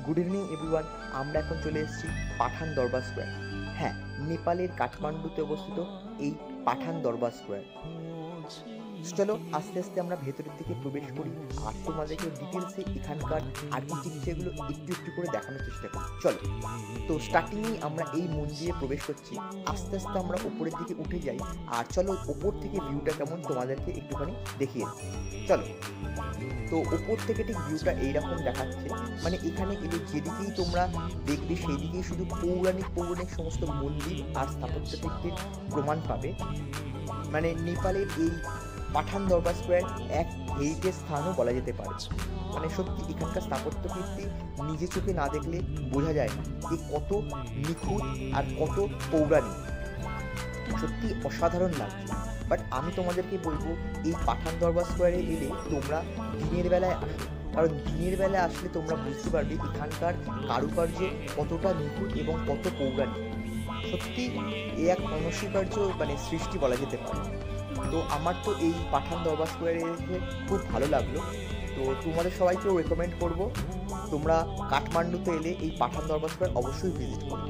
Good evening everyone. আমরা এখন চলে এসেছি পাঠান দরবার স্কোয়ার। হ্যাঁ, নেপালের কাঠমান্ডুতে অবস্থিত এই পাঠান দরবার স্কোয়ার। চলো আস্তে আস্তে আমরা ভেতরের দিকে প্রবেশ করি আর তোমাদেরকে ডিটেলসে এখানকার আর্কিটেকচারগুলো একটু একটু করে দেখানোর চেষ্টা করি। চলো, তো স্টার্টিংয়েই আমরা এই মন্দিরে প্রবেশ করছি। আস্তে আস্তে আমরা ওপরের দিকে উঠে যাই আর চলো ওপর থেকে ভিউটা কেমন তোমাদেরকে একটুখানি দেখিয়ে দিই। চলো, তো ওপর থেকে ঠিক ভিউটা এইরকম দেখাচ্ছে। মানে এখানে এলে যেদিকেই তোমরা দেখবে সেই দিকেই শুধু পৌরাণিক পৌরাণিক সমস্ত মন্দির আর স্থাপত্যশিল্পের প্রমাণ পাবে। মানে নেপালের এই পাঠান দরবার স্কোয়ার এক হেরিটেজ স্থানও বলা যেতে পারে। মানে সত্যি এখানকার স্থাপত্য কীর্তি নিজে চোখে না দেখলে বোঝা যায় না যে কত নিখুঁত আর কত পৌরাণিক। সত্যি অসাধারণ লাগছে। বাট আমি তোমাদেরকে বলবো এই পাঠান দরবার স্কোয়ারে এলে তোমরা দিনের বেলায় আসো, কারণ দিনের বেলায় আসলে তোমরা বুঝতে পারবে এখানকার কারুকার্য কতটা নিখুঁত এবং কত পৌরাণিক। সত্যি এ এক অনস্বীকার্য মানে সৃষ্টি বলা যেতে পারে। তো আমার তো এই পাঠান দরবার স্কোয়ারে এসে খুব ভালো লাগলো। তো তোমাদের সবাইকেও রেকমেন্ড করবো তোমরা কাঠমান্ডুতে এলে এই পাঠান দরবার স্কোয়ার অবশ্যই ভিজিট করো।